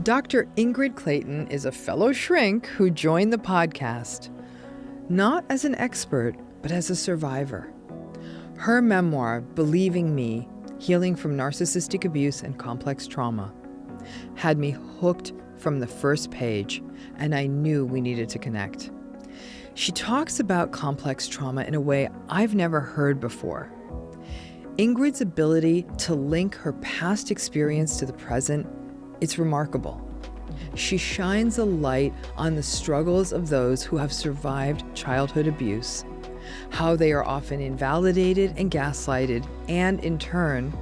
Dr. Ingrid Clayton is a fellow shrink who joined the podcast, not as an expert, but as a survivor. Her memoir, Believing Me, Healing from Narcissistic Abuse and Complex Trauma, had me hooked from the first page, and I knew we needed to connect. She talks about complex trauma in a way I've never heard before. Ingrid's ability to link her past experience to the present, it's remarkable. She shines a light on the struggles of those who have survived childhood abuse, how they are often invalidated and gaslighted, and in turn,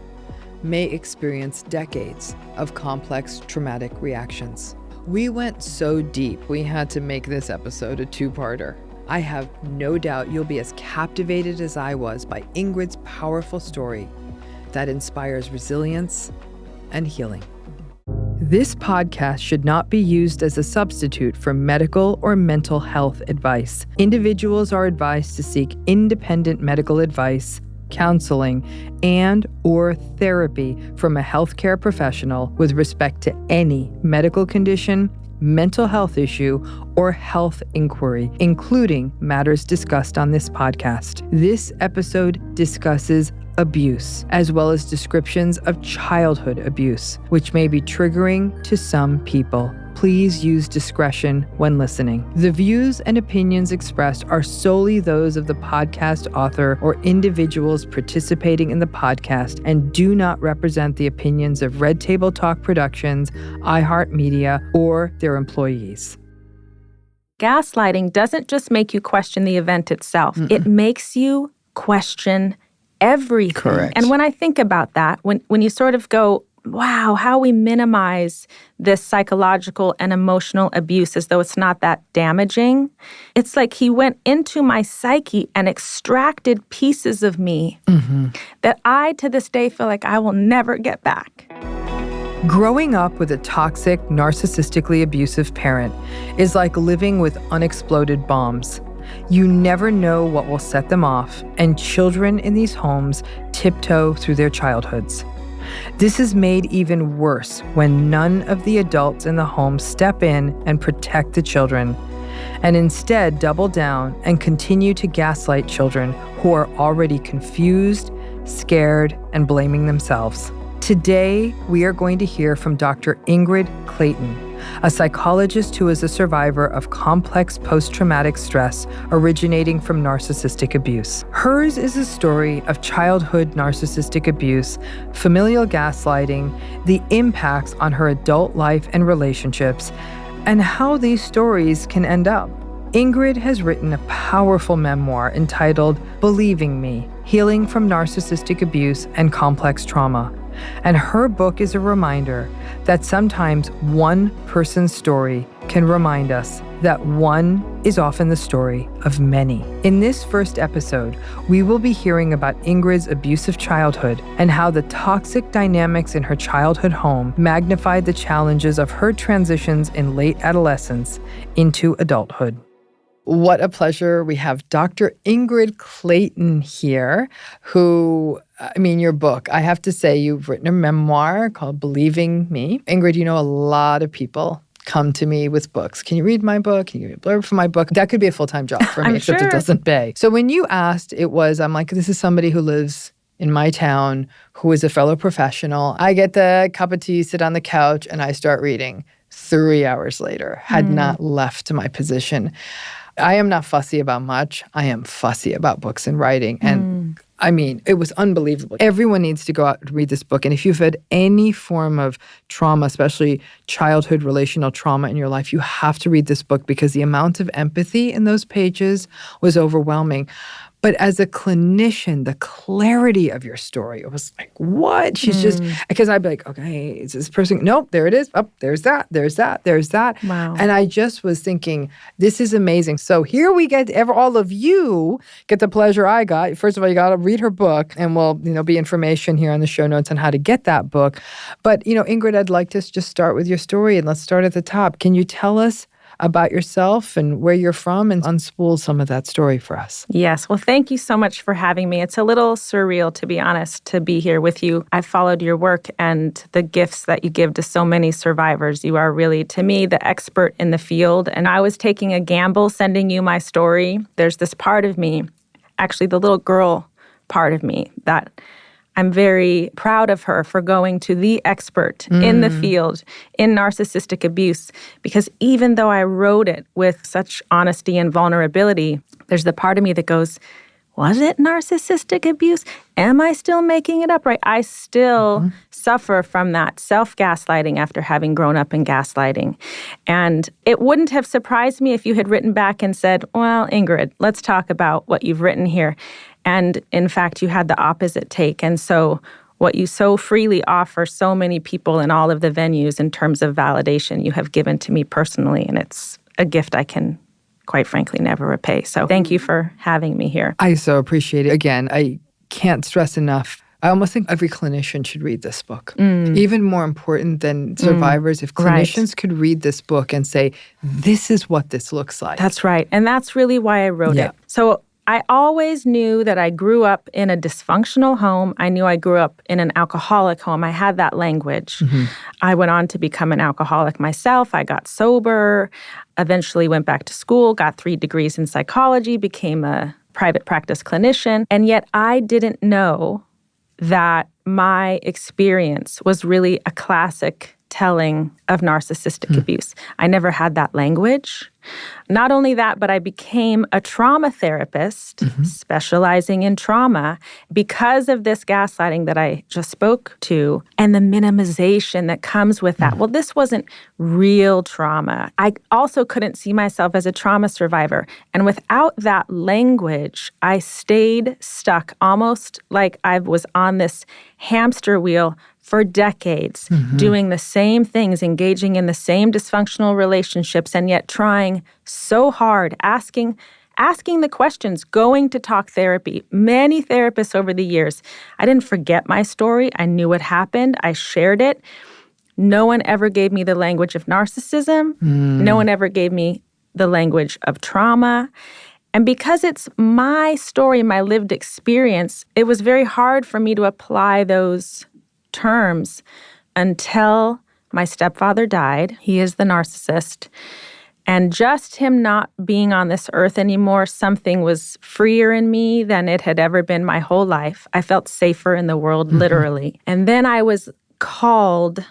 may experience decades of complex traumatic reactions. We went so deep, we had to make this episode a two-parter. I have no doubt you'll be as captivated as I was by Ingrid's powerful story that inspires resilience and healing. This podcast should not be used as a substitute for medical or mental health advice. Individuals are advised to seek independent medical advice, counseling, and/or therapy from a healthcare professional with respect to any medical condition, mental health issue, or health inquiry, including matters discussed on this podcast. This episode discusses abuse, as well as descriptions of childhood abuse, which may be triggering to some people. Please use discretion when listening. The views and opinions expressed are solely those of the podcast author or individuals participating in the podcast and do not represent the opinions of Red Table Talk Productions, iHeartMedia, or their employees. Gaslighting doesn't just make you question the event itself. It makes you question everything. Correct. And when I think about that, when you sort of go, wow, how we minimize this psychological and emotional abuse as though it's not that damaging. It's like he went into my psyche and extracted pieces of me that I, to this day, feel like I will never get back. Growing up with a toxic, narcissistically abusive parent is like living with unexploded bombs. You never know what will set them off, and children in these homes tiptoe through their childhoods. This is made even worse when none of the adults in the home step in and protect the children, and instead double down and continue to gaslight children who are already confused, scared, and blaming themselves. Today, we are going to hear from Dr. Ingrid Clayton, a psychologist who is a survivor of complex post-traumatic stress originating from narcissistic abuse. Hers is a story of childhood narcissistic abuse, familial gaslighting, the impacts on her adult life and relationships, and how these stories can end up. Ingrid has written a powerful memoir entitled Believing Me, Healing from Narcissistic Abuse and Complex Trauma. And her book is a reminder that sometimes one person's story can remind us that one is often the story of many. In this first episode, we will be hearing about Ingrid's abusive childhood and how the toxic dynamics in her childhood home magnified the challenges of her transitions in late adolescence into adulthood. What a pleasure. We have Dr. Ingrid Clayton here, who, your book, I have to say, you've written a memoir called Believing Me. Ingrid, a lot of people come to me with books. Can you read my book? Can you give me a blurb for my book? That could be a full-time job for me, except it doesn't pay. So when you asked, I'm like, this is somebody who lives in my town, who is a fellow professional. I get the cup of tea, sit on the couch, and I start reading. 3 hours later, had not left my position. I am not fussy about much. I am fussy about books and writing. And it was unbelievable. Everyone needs to go out and read this book. And if you've had any form of trauma, especially childhood relational trauma in your life, you have to read this book because the amount of empathy in those pages was overwhelming. But as a clinician, the clarity of your story, it was like, what? She's just, because I'd be like, okay, is this person? Nope, there it is. Oh, there's that. Wow. And I just was thinking, this is amazing. So here we get, all of you get the pleasure I got. First of all, you got to read her book, and we'll, be information here on the show notes on how to get that book. But, Ingrid, I'd like to just start with your story, and let's start at the top. Can you tell us about yourself and where you're from and unspool some of that story for us. Yes. Well, thank you so much for having me. It's a little surreal, to be honest, to be here with you. I've followed your work and the gifts that you give to so many survivors. You are really, to me, the expert in the field. And I was taking a gamble sending you my story. There's this part of me, actually the little girl part of me, that I'm very proud of her for going to the expert in the field in narcissistic abuse, because even though I wrote it with such honesty and vulnerability, there's the part of me that goes, was it narcissistic abuse? Am I still making it up? Right? I still suffer from that self-gaslighting after having grown up in gaslighting. And it wouldn't have surprised me if you had written back and said, well, Ingrid, let's talk about what you've written here. And in fact, you had the opposite take. And so what you so freely offer so many people in all of the venues in terms of validation you have given to me personally. And it's a gift I can, quite frankly, never repay. So thank you for having me here. I so appreciate it. Again, I can't stress enough. I almost think every clinician should read this book. Even more important than survivors, if clinicians could read this book and say, this is what this looks like. That's right. And that's really why I wrote it. So I always knew that I grew up in a dysfunctional home. I knew I grew up in an alcoholic home. I had that language. I went on to become an alcoholic myself. I got sober, eventually went back to school, got 3 degrees in psychology, became a private practice clinician. And yet I didn't know that my experience was really a classic telling of narcissistic abuse. I never had that language. Not only that, but I became a trauma therapist specializing in trauma because of this gaslighting that I just spoke to and the minimization that comes with that. Well, this wasn't real trauma. I also couldn't see myself as a trauma survivor. And without that language, I stayed stuck almost like I was on this hamster wheel for decades, doing the same things, engaging in the same dysfunctional relationships, and yet trying so hard, asking the questions, going to talk therapy. Many therapists over the years. I didn't forget my story. I knew what happened. I shared it. No one ever gave me the language of narcissism. No one ever gave me the language of trauma. And because it's my story, my lived experience, it was very hard for me to apply those terms until my stepfather died. He is the narcissist. And just him not being on this earth anymore, something was freer in me than it had ever been my whole life. I felt safer in the world, literally. And then I was called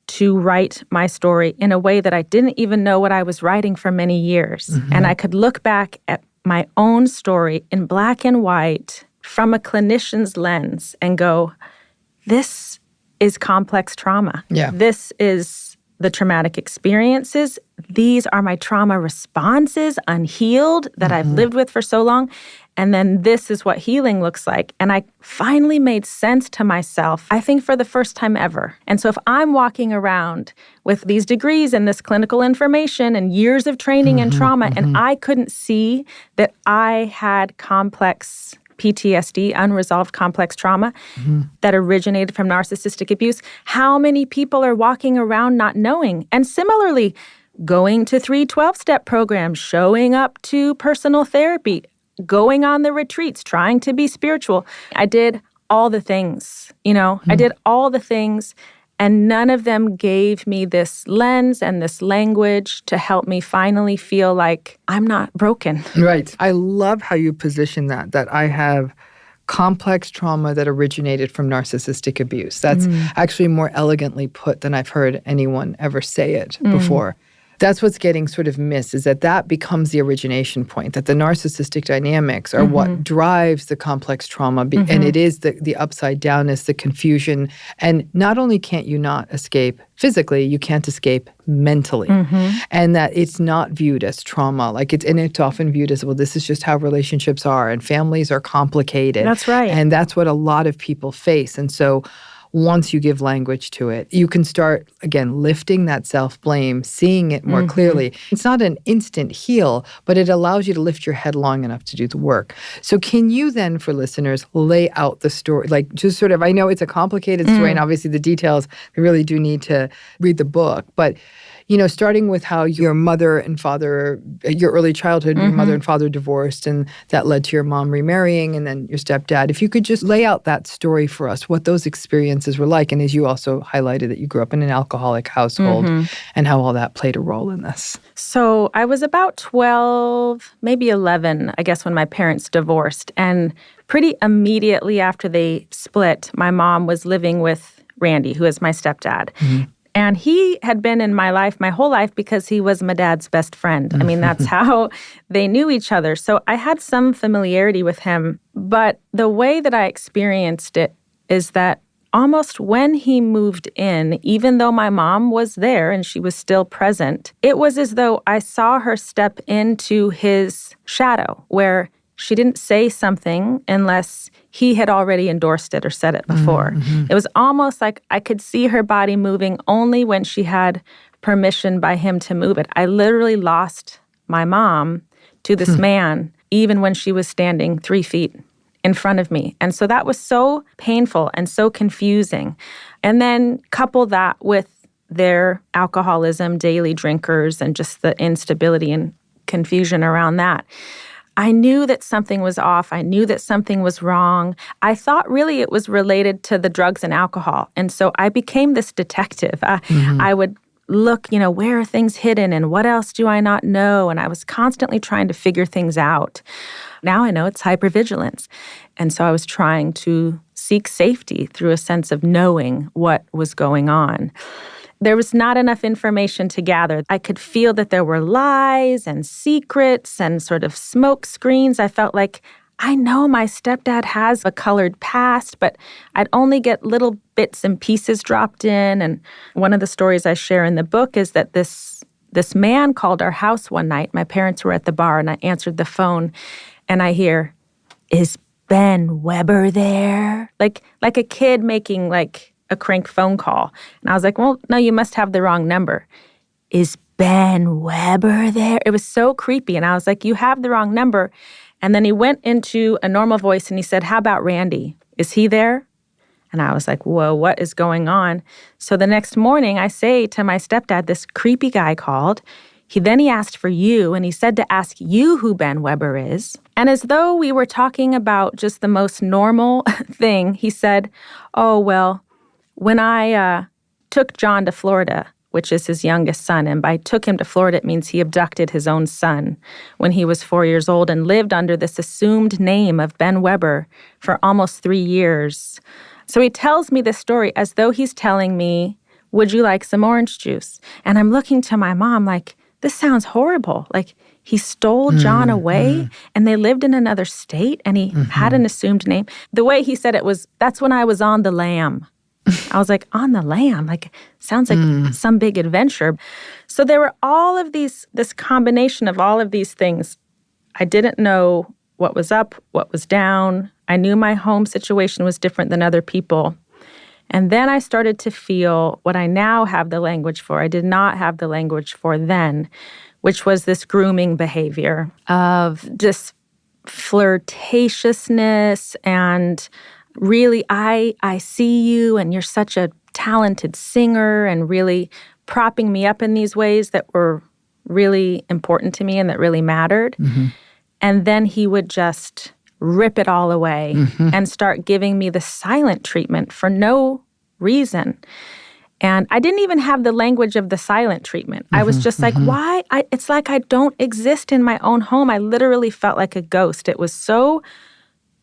to write my story in a way that I didn't even know what I was writing for many years. And I could look back at my own story in black and white from a clinician's lens and go, this is complex trauma. This is the traumatic experiences. These are my trauma responses, unhealed, that I've lived with for so long. And then this is what healing looks like. And I finally made sense to myself, I think for the first time ever. And so if I'm walking around with these degrees and this clinical information and years of training in trauma, and I couldn't see that I had complex PTSD, unresolved complex trauma that originated from narcissistic abuse, how many people are walking around not knowing? And similarly, going to 3 12-step programs, showing up to personal therapy, going on the retreats, trying to be spiritual. I did all the things, I did all the things, and none of them gave me this lens and this language to help me finally feel like I'm not broken. Right. I love how you position that I have complex trauma that originated from narcissistic abuse. That's actually more elegantly put than I've heard anyone ever say it before. That's what's getting sort of missed, is that becomes the origination point, that the narcissistic dynamics are what drives the complex trauma. And it is the upside downness, the confusion. And not only can't you not escape physically, you can't escape mentally. And that it's not viewed as trauma. It's often viewed as, well, this is just how relationships are, and families are complicated. That's right. And that's what a lot of people face. And so once you give language to it, you can start, again, lifting that self-blame, seeing it more clearly. It's not an instant heal, but it allows you to lift your head long enough to do the work. So can you then, for listeners, lay out the story? Just sort of, I know it's a complicated story, and obviously the details, we really do need to read the book, but starting with how your mother and father, your early childhood, your mother and father divorced, and that led to your mom remarrying and then your stepdad. If you could just lay out that story for us, what those experiences were like. And as you also highlighted that you grew up in an alcoholic household and how all that played a role in this. So I was about 12, maybe 11, I guess, when my parents divorced. And pretty immediately after they split, my mom was living with Randy, who is my stepdad. And he had been in my life my whole life because he was my dad's best friend. I mean, that's how they knew each other. So I had some familiarity with him. But the way that I experienced it is that almost when he moved in, even though my mom was there and she was still present, it was as though I saw her step into his shadow, where she didn't say something unless he had already endorsed it or said it before. It was almost like I could see her body moving only when she had permission by him to move it. I literally lost my mom to this man, even when she was standing 3 feet in front of me. And so that was so painful and so confusing. And then couple that with their alcoholism, daily drinkers, and just the instability and confusion around that. I knew that something was off. I knew that something was wrong. I thought really it was related to the drugs and alcohol. And so I became this detective. I would look, where are things hidden and what else do I not know? And I was constantly trying to figure things out. Now I know it's hypervigilance. And so I was trying to seek safety through a sense of knowing what was going on. There was not enough information to gather. I could feel that there were lies and secrets and sort of smoke screens. I felt like, I know my stepdad has a colored past, but I'd only get little bits and pieces dropped in. And one of the stories I share in the book is that this man called our house one night. My parents were at the bar, and I answered the phone, and I hear, "Is Ben Weber there?" Like a kid making a crank phone call. And I was like, well, no, you must have the wrong number. "Is Ben Weber there?" It was so creepy. And I was like, you have the wrong number. And then he went into a normal voice and he said, "How about Randy? Is he there?" And I was like, whoa, what is going on? So the next morning I say to my stepdad, this creepy guy called. Then he asked for you, and he said to ask you who Ben Weber is. And as though we were talking about just the most normal thing, he said, "Oh, well, when I took John to Florida," which is his youngest son, and by took him to Florida, it means he abducted his own son when he was 4 years old and lived under this assumed name of Ben Weber for almost 3 years. So he tells me this story as though he's telling me, "Would you like some orange juice?" And I'm looking to my mom like, this sounds horrible. Like, he stole John away and they lived in another state and he had an assumed name. The way he said it was, "That's when I was on the lam." I was like, on the lam? Like, sounds like some big adventure. So there were all of this combination of all of these things. I didn't know what was up, what was down. I knew my home situation was different than other people. And then I started to feel what I now have the language for. I did not have the language for then, which was this grooming behavior of just flirtatiousness and really, I see you and you're such a talented singer, and really propping me up in these ways that were really important to me and that really mattered. And then he would just rip it all away and start giving me the silent treatment for no reason. And I didn't even have the language of the silent treatment. I was just like, why? It's like I don't exist in my own home. I literally felt like a ghost. It was so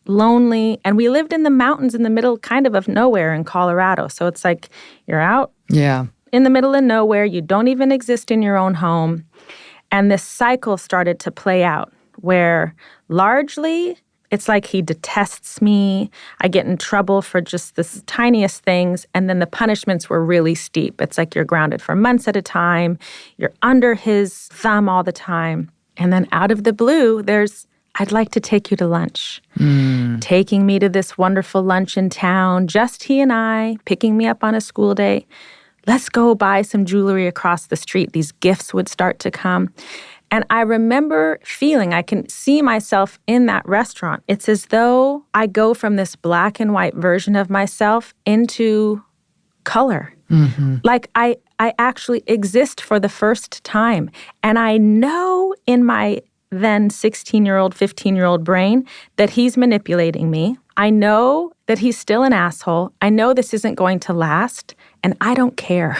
lonely. And we lived in the mountains in the middle kind of nowhere in Colorado. So it's like you're out in the middle of nowhere. You don't even exist in your own home. And this cycle started to play out where largely it's like he detests me. I get in trouble for just the tiniest things. And then the punishments were really steep. It's like you're grounded for months at a time. You're under his thumb all the time. And then out of the blue, there's, "I'd like to take you to lunch." Taking me to this wonderful lunch in town, just he and I, picking me up on a school day. Let's go buy some jewelry across the street. These gifts would start to come. And I remember feeling, I can see myself in that restaurant. It's as though I go from this black and white version of myself into color. Like I actually exist for the first time. And I know in my then 16-year-old, 15-year-old brain that he's manipulating me. I know that he's still an asshole. I know this isn't going to last, and I don't care.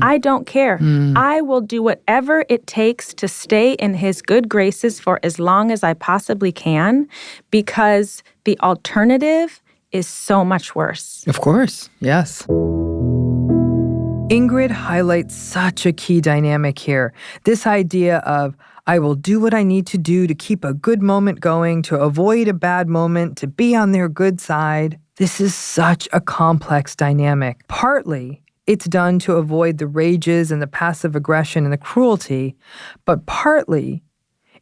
I don't care. I will do whatever it takes to stay in his good graces for as long as I possibly can, because the alternative is so much worse. Of course, yes. Ingrid highlights such a key dynamic here. This idea of, I will do what I need to do to keep a good moment going, to avoid a bad moment, to be on their good side. This is such a complex dynamic. Partly, it's done to avoid the rages and the passive aggression and the cruelty, but partly,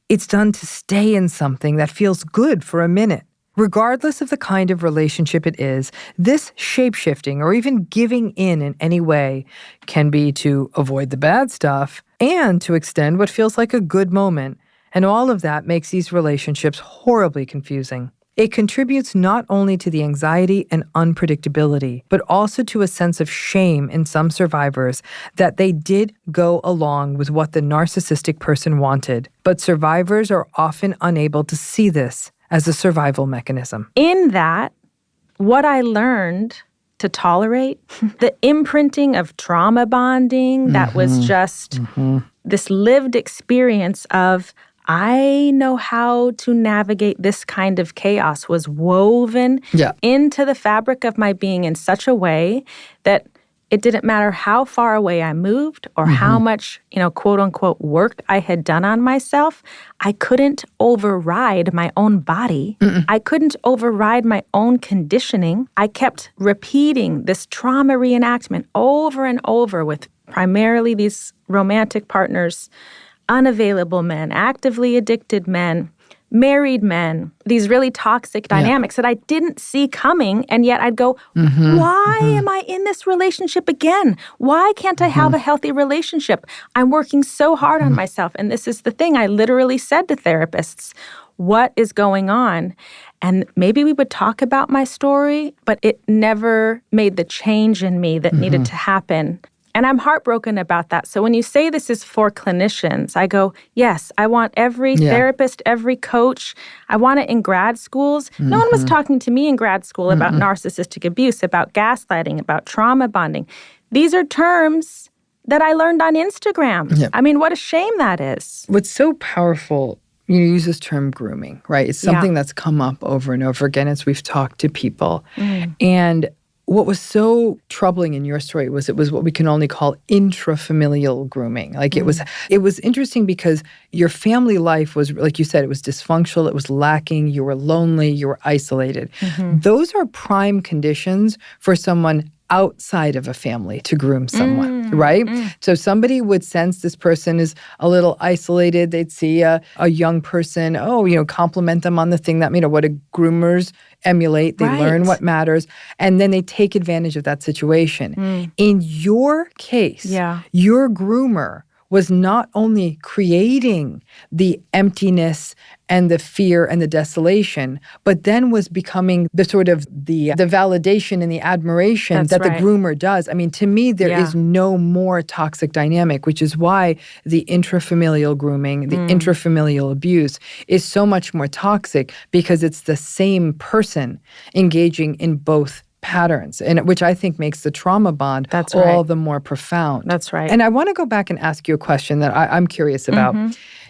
it's done to stay in something that feels good for a minute. Regardless of the kind of relationship it is, this shape-shifting or even giving in any way can be to avoid the bad stuff and to extend what feels like a good moment. And all of that makes these relationships horribly confusing. It contributes not only to the anxiety and unpredictability, but also to a sense of shame in some survivors that they did go along with what the narcissistic person wanted. But survivors are often unable to see this as a survival mechanism. In that, what I learned to tolerate, the imprinting of trauma bonding that was just this lived experience of, I know how to navigate this kind of chaos, was woven into the fabric of my being in such a way that it didn't matter how far away I moved or how much, quote unquote, work I had done on myself. I couldn't override my own body. I couldn't override my own conditioning. I kept repeating this trauma reenactment over and over with primarily these romantic partners, unavailable men, actively addicted men, married men, these really toxic dynamics that I didn't see coming. And yet I'd go, why am I in this relationship again? Why can't I have a healthy relationship? I'm working so hard on myself. And this is the thing I literally said to therapists, what is going on? And maybe we would talk about my story, but it never made the change in me that needed to happen. And I'm heartbroken about that. So when you say this is for clinicians, I go, yes, I want every therapist, every coach. I want it in grad schools. No one was talking to me in grad school about narcissistic abuse, about gaslighting, about trauma bonding. These are terms that I learned on Instagram. I mean, what a shame that is. What's so powerful, you use this term grooming, right? It's something that's come up over and over again as we've talked to people. And what was so troubling in your story was it was what we can only call intrafamilial grooming. Like it was interesting because your family life was, like you said, it was dysfunctional, it was lacking, you were lonely, you were isolated. Those are prime conditions for someone outside of a family to groom someone, right? So somebody would sense this person is a little isolated. They'd see a young person, compliment them on the thing that, what do groomers emulate? They learn what matters, and then they take advantage of that situation. In your case, your groomer was not only creating the emptiness and the fear and the desolation, but then was becoming the sort of the validation and the admiration that the groomer does. I mean, to me, there is no more toxic dynamic, which is why the intrafamilial grooming, the intrafamilial abuse is so much more toxic because it's the same person engaging in both patterns, and which I think makes the trauma bond all the more profound. That's right. And I want to go back and ask you a question that I'm curious about.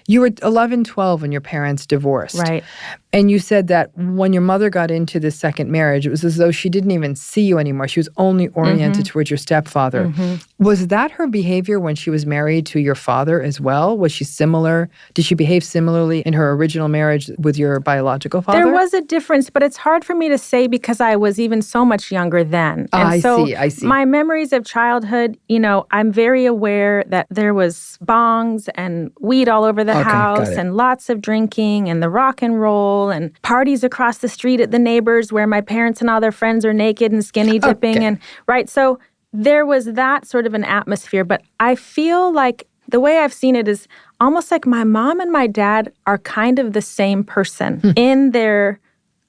You were 11, 12 when your parents divorced. Right. And you said that when your mother got into the second marriage, it was as though she didn't even see you anymore. She was only oriented towards your stepfather. Was that her behavior when she was married to your father as well? Was she similar? Did she behave similarly in her original marriage with your biological father? There was a difference, but it's hard for me to say because I was even so much younger then. And I see. My memories of childhood, I'm very aware that there was bongs and weed all over the house and lots of drinking and the rock and roll and parties across the street at the neighbors where my parents and all their friends are naked and skinny dipping. And so there was that sort of an atmosphere. But I feel like the way I've seen it is almost like my mom and my dad are kind of the same person in their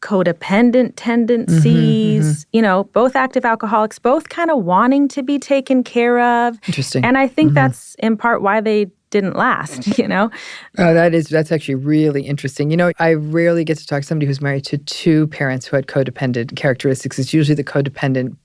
codependent tendencies, both active alcoholics, both kind of wanting to be taken care of. Interesting. And I think that's in part why they didn't last, Oh, that's actually really interesting. I rarely get to talk to somebody who's married to two parents who had codependent characteristics. It's usually the codependent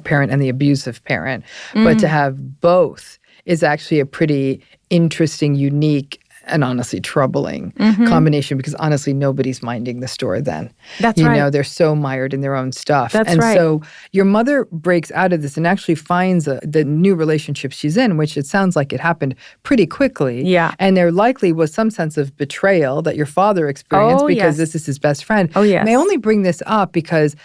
parent and the abusive parent. But to have both is actually a pretty interesting, unique, and honestly troubling combination, because honestly, nobody's minding the store then. That's right. They're so mired in their own stuff. That's and right. So your mother breaks out of this and actually finds the new relationship she's in, which it sounds like it happened pretty quickly. Yeah. And there likely was some sense of betrayal that your father experienced because this is his best friend. Oh, yes. And I only bring this up because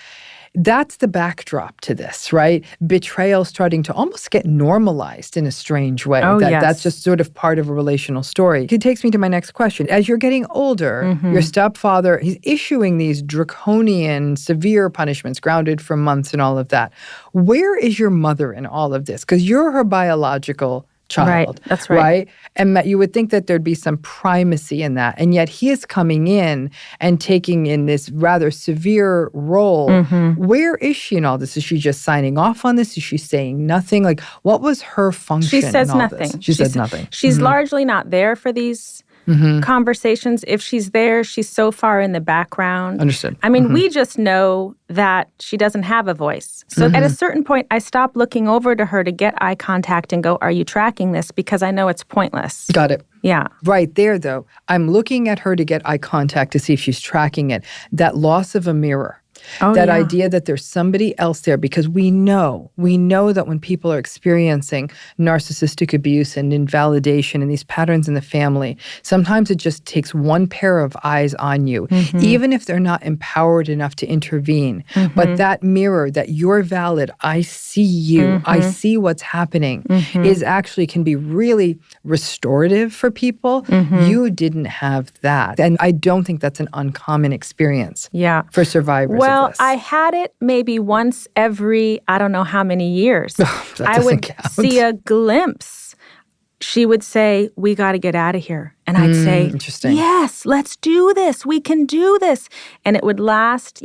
that's the backdrop to this, right? Betrayal starting to almost get normalized in a strange way. That's just sort of part of a relational story. It takes me to my next question. As you're getting older, your stepfather, he's issuing these draconian, severe punishments, grounded for months and all of that. Where is your mother in all of this? Because you're her biological child. Right, that's right. And you would think that there'd be some primacy in that. And yet he is coming in and taking in this rather severe role. Where is she in all this? Is she just signing off on this? Is she saying nothing? Like, what was her function She says in all nothing. this? She says nothing. She's largely not there for these conversations. If she's there, she's so far in the background. Understood. I mean, we just know that she doesn't have a voice. So at a certain point, I stop looking over to her to get eye contact and go, are you tracking this? Because I know it's pointless. Got it. Yeah. Right there, though, I'm looking at her to get eye contact to see if she's tracking it. That loss of a mirror. That idea that there's somebody else there, because we know that when people are experiencing narcissistic abuse and invalidation and these patterns in the family, sometimes it just takes one pair of eyes on you, even if they're not empowered enough to intervene. But that mirror, that you're valid, I see you, I see what's happening, is actually can be really restorative for people. You didn't have that. And I don't think that's an uncommon experience for survivors. Well, of this. I had it maybe once every, I don't know how many years. I would see a glimpse. She would say, we got to get out of here. And I'd say, interesting. Yes, let's do this. We can do this. And it would last,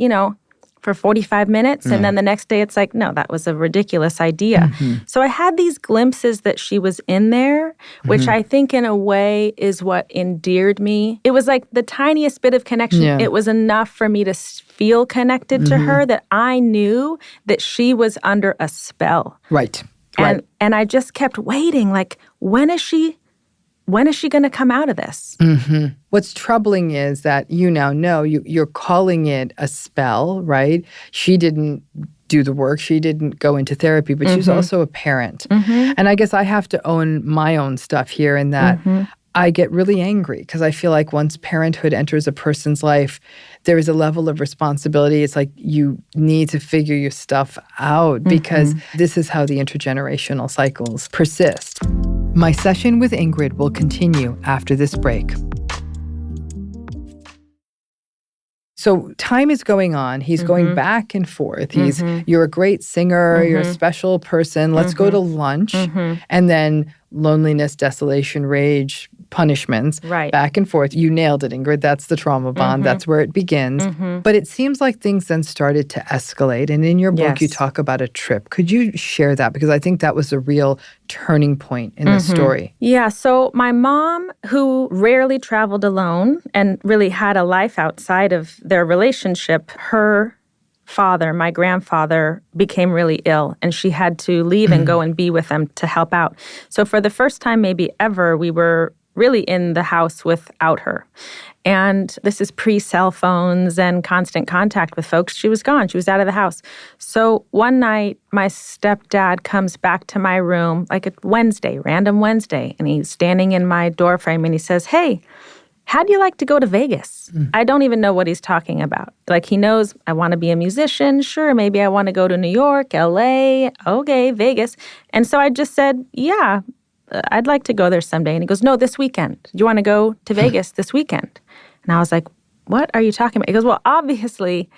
for 45 minutes. And then the next day it's like, no, that was a ridiculous idea. So I had these glimpses that she was in there, which I think in a way is what endeared me. It was like the tiniest bit of connection. It was enough for me to feel connected to her, that I knew that she was under a spell. Right. And I just kept waiting, like, when is she going to come out of this? What's troubling is that you now know you're calling it a spell, right? She didn't do the work. She didn't go into therapy, but she's also a parent. And I guess I have to own my own stuff here in that I get really angry because I feel like once parenthood enters a person's life, there is a level of responsibility. It's like you need to figure your stuff out because this is how the intergenerational cycles persist. My session with Ingrid will continue after this break. So time is going on. He's going back and forth. You're a great singer. You're a special person. Let's go to lunch. And then loneliness, desolation, rage, punishments, back and forth. You nailed it, Ingrid. That's the trauma bond. That's where it begins. But it seems like things then started to escalate. And in your book, you talk about a trip. Could you share that? Because I think that was a real turning point in the story. Yeah. So my mom, who rarely traveled alone and really had a life outside of their relationship, her father, my grandfather, became really ill, and she had to leave and go and be with them to help out. So for the first time maybe ever, we were really in the house without her. And this is pre-cell phones and constant contact with folks. She was gone. She was out of the house. So one night, my stepdad comes back to my room, like a Wednesday, random Wednesday, and he's standing in my doorframe and he says, hey, how do you like to go to Vegas? I don't even know what he's talking about. Like, he knows I want to be a musician. Sure, maybe I want to go to New York, LA. Okay, Vegas. And so I just said, yeah, I'd like to go there someday. And he goes, no, this weekend. Do you want to go to Vegas this weekend? And I was like, what are you talking about? He goes, well, obviously,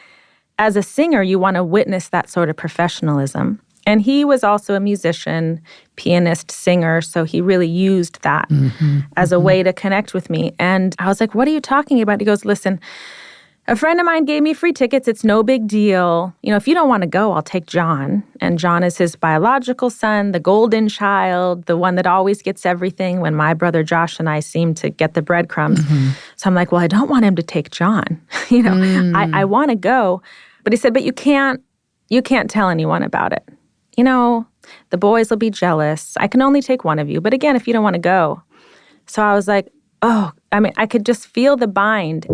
as a singer, you want to witness that sort of professionalism. And he was also a musician, pianist, singer, so he really used that as a way to connect with me. And I was like, what are you talking about? He goes, listen, A friend of mine gave me free tickets. It's no big deal. If you don't want to go, I'll take John. And John is his biological son, the golden child, the one that always gets everything when my brother Josh and I seem to get the breadcrumbs. So I'm like, well, I don't want him to take John. I want to go. But he said, but you can't tell anyone about it. The boys will be jealous. I can only take one of you. But again, if you don't want to go. So I was like, I could just feel the bind.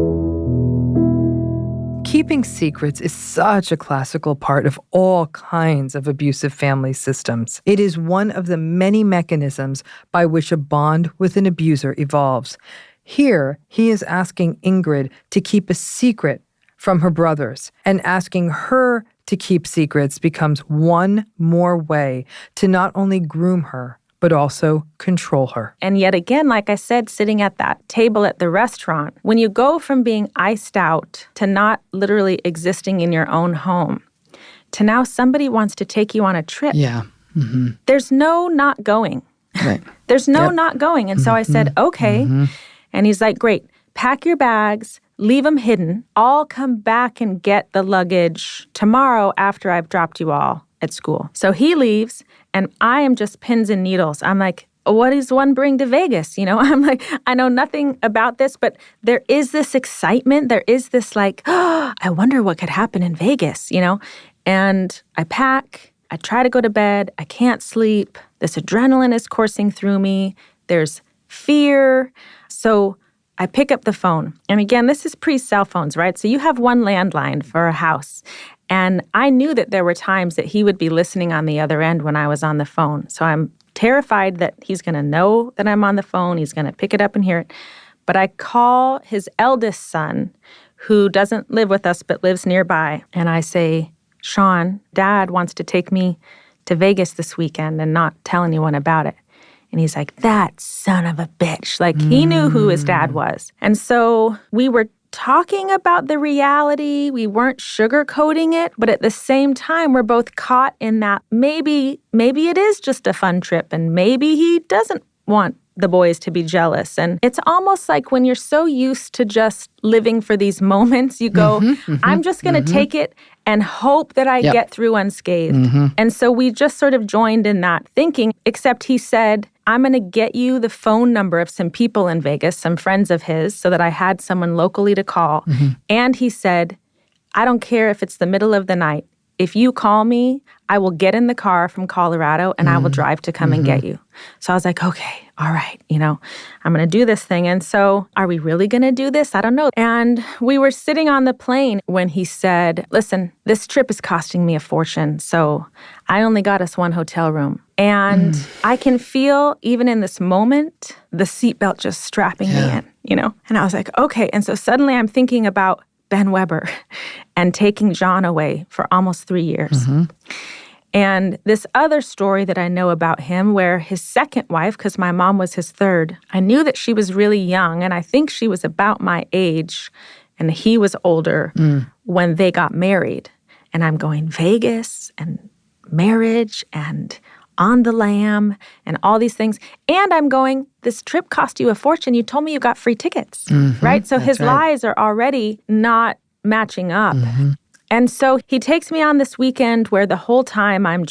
Keeping secrets is such a classical part of all kinds of abusive family systems. It is one of the many mechanisms by which a bond with an abuser evolves. Here, he is asking Ingrid to keep a secret from her brothers, and asking her to keep secrets becomes one more way to not only groom her, but also control her. And yet again, like I said, sitting at that table at the restaurant, when you go from being iced out to not literally existing in your own home, to now somebody wants to take you on a trip. Yeah. Mm-hmm. There's no not going. Right. There's no not going. And so I said, okay. And he's like, great, pack your bags, leave them hidden. I'll come back and get the luggage tomorrow after I've dropped you all at school. So he leaves, and I am just pins and needles. I'm like, what does one bring to Vegas? I'm like, I know nothing about this, but there is this excitement. There is this like, I wonder what could happen in Vegas, And I pack, I try to go to bed, I can't sleep. This adrenaline is coursing through me. There's fear. So I pick up the phone. And again, this is pre-cell phones, right? So you have one landline for a house. And I knew that there were times that he would be listening on the other end when I was on the phone. So I'm terrified that he's going to know that I'm on the phone. He's going to pick it up and hear it. But I call his eldest son, who doesn't live with us but lives nearby. And I say, Sean, Dad wants to take me to Vegas this weekend and not tell anyone about it. And he's like, that son of a bitch. Like, he knew who his dad was. And so we were talking about the reality. We weren't sugarcoating it. But at the same time, we're both caught in that maybe it is just a fun trip. And maybe he doesn't want the boys to be jealous. And it's almost like when you're so used to just living for these moments, you go, I'm just going to take it and hope that I get through unscathed. And so we just sort of joined in that thinking, except he said, I'm going to get you the phone number of some people in Vegas, some friends of his, so that I had someone locally to call. And he said, I don't care if it's the middle of the night. If you call me, I will get in the car from Colorado and I will drive to come and get you. So I was like, okay, all right, I'm going to do this thing. And so are we really going to do this? I don't know. And we were sitting on the plane when he said, listen, this trip is costing me a fortune. So I only got us one hotel room. And I can feel, even in this moment, the seatbelt just strapping me in, And I was like, okay. And so suddenly I'm thinking about Ben Weber and taking John away for almost 3 years. And this other story that I know about him, where his second wife, because my mom was his third, I knew that she was really young, and I think she was about my age, and he was older when they got married. And I'm going, Vegas and marriage and on the lam and all these things. And I'm going, this trip cost you a fortune. You told me you got free tickets, right? So his lies are already not matching up. And so he takes me on this weekend where the whole time I'm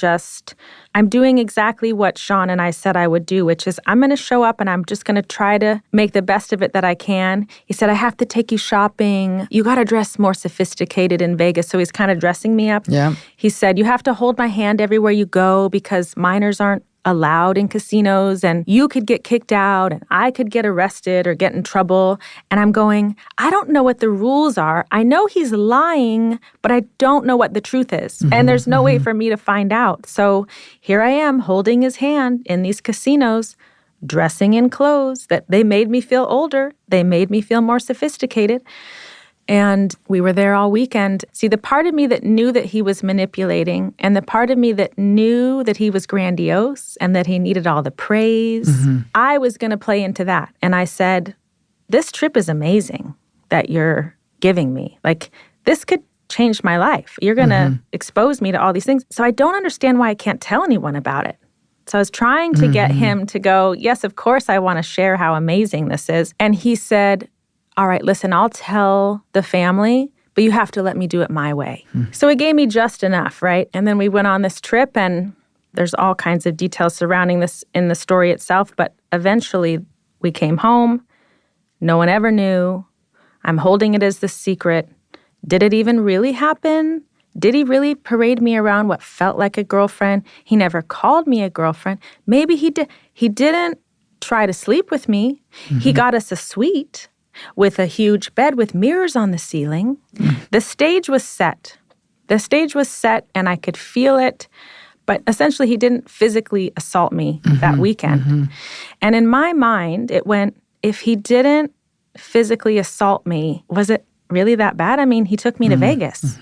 doing exactly what Sean and I said I would do, which is I'm going to show up and I'm just going to try to make the best of it that I can. He said, I have to take you shopping. You got to dress more sophisticated in Vegas. So he's kind of dressing me up. Yeah. He said, you have to hold my hand everywhere you go because minors aren't allowed in casinos and you could get kicked out and I could get arrested or get in trouble. And I'm going, I don't know what the rules are. I know he's lying, but I don't know what the truth is. And there's no way for me to find out. So here I am holding his hand in these casinos, dressing in clothes that they made me feel older. They made me feel more sophisticated. And we were there all weekend. See, the part of me that knew that he was manipulating and the part of me that knew that he was grandiose and that he needed all the praise, I was going to play into that. And I said, this trip is amazing that you're giving me. Like, this could change my life. You're going to expose me to all these things. So I don't understand why I can't tell anyone about it. So I was trying to get him to go, yes, of course I want to share how amazing this is. And he said, all right, listen, I'll tell the family, but you have to let me do it my way. So it gave me just enough, right? And then we went on this trip, and there's all kinds of details surrounding this in the story itself, but eventually we came home. No one ever knew. I'm holding it as the secret. Did it even really happen? Did he really parade me around what felt like a girlfriend? He never called me a girlfriend. Maybe he did. He didn't try to sleep with me. He got us a suite with a huge bed with mirrors on the ceiling. The stage was set. The stage was set, and I could feel it. But essentially, he didn't physically assault me that weekend. And in my mind, it went, if he didn't physically assault me, was it really that bad? I mean, he took me to Vegas.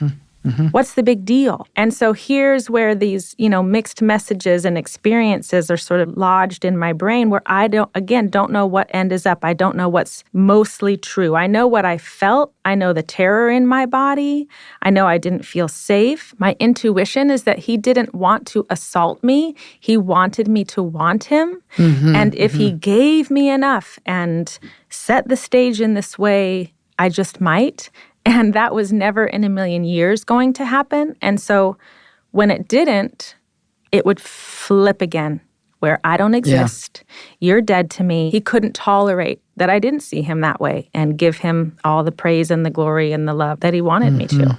What's the big deal? And so here's where these, mixed messages and experiences are sort of lodged in my brain, where I don't know what end is up. I don't know what's mostly true. I know what I felt. I know the terror in my body. I know I didn't feel safe. My intuition is that he didn't want to assault me. He wanted me to want him. And if he gave me enough and set the stage in this way, I just might. And that was never in a million years going to happen. And so when it didn't, it would flip again, where I don't exist. You're dead to me. He couldn't tolerate that I didn't see him that way and give him all the praise and the glory and the love that he wanted me to.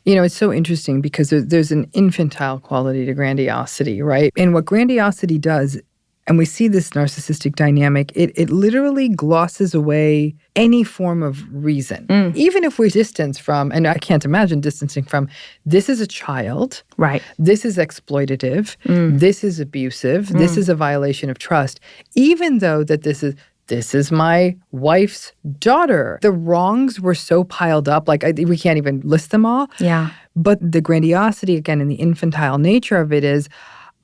It's so interesting because there's an infantile quality to grandiosity, right? And what grandiosity does, and we see this narcissistic dynamic, it literally glosses away any form of reason. Even if we distance from, and I can't imagine distancing from, this is a child. Right. This is exploitative. This is abusive. This is a violation of trust. Even though that this is my wife's daughter. The wrongs were so piled up, we can't even list them all. Yeah. But the grandiosity, again, and the infantile nature of it is,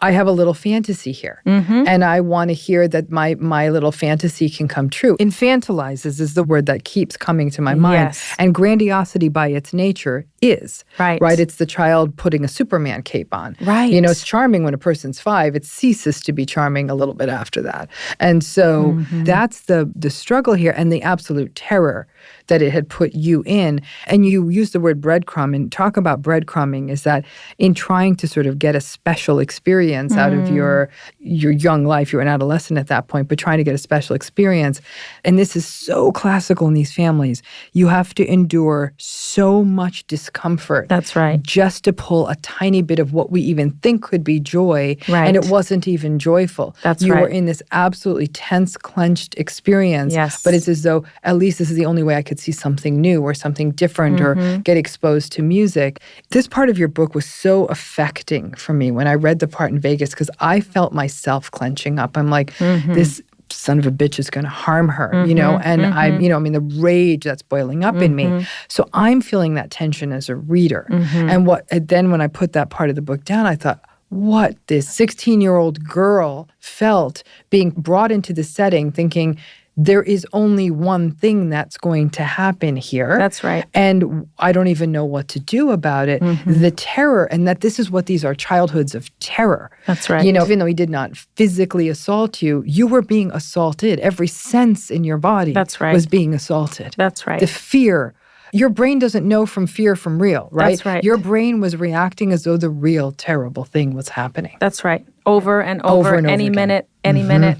I have a little fantasy here, and I want to hear that my little fantasy can come true. Infantilizes is the word that keeps coming to my mind. Yes. And grandiosity by its nature is. Right. It's the child putting a Superman cape on. Right. It's charming when a person's 5. It ceases to be charming a little bit after that. And so that's the struggle here and the absolute terror that it had put you in. And you use the word breadcrumb, and talk about breadcrumbing is that in trying to sort of get a special experience out of your young life, you're an adolescent at that point, but trying to get a special experience. And this is so classical in these families. You have to endure so much discomfort. That's right. Just to pull a tiny bit of what we even think could be joy. Right. And it wasn't even joyful. That's you right. were in this absolutely tense, clenched experience. Yes. But it's as though, at least this is the only way I could see something new or something different or get exposed to music. This part of your book was so affecting for me when I read the part in Vegas, because I felt myself clenching up. I'm like, this son of a bitch is going to harm her, and the rage that's boiling up in me. So I'm feeling that tension as a reader. And then when I put that part of the book down, I thought, what this 16-year-old girl felt being brought into the setting, thinking, there is only one thing that's going to happen here. That's right. And I don't even know what to do about it. The terror, and that this is what these are, childhoods of terror. That's right. Even though he did not physically assault you, you were being assaulted. Every sense in your body That's right. was being assaulted. That's right. The fear. Your brain doesn't know from fear from real, right? That's right. Your brain was reacting as though the real terrible thing was happening. That's right. Over and over any again. Minute, any minute.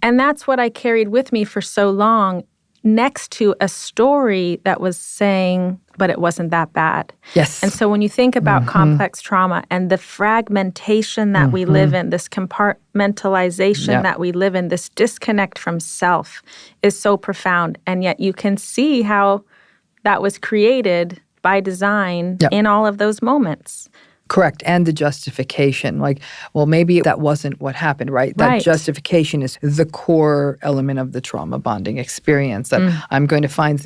And that's what I carried with me for so long, next to a story that was saying, but it wasn't that bad. Yes. And so when you think about complex trauma and the fragmentation that we live in, this compartmentalization that we live in, this disconnect from self is so profound. And yet you can see how that was created by design in all of those moments. Correct. And the justification. Maybe that wasn't what happened, right? That justification is the core element of the trauma bonding experience. That I'm going to find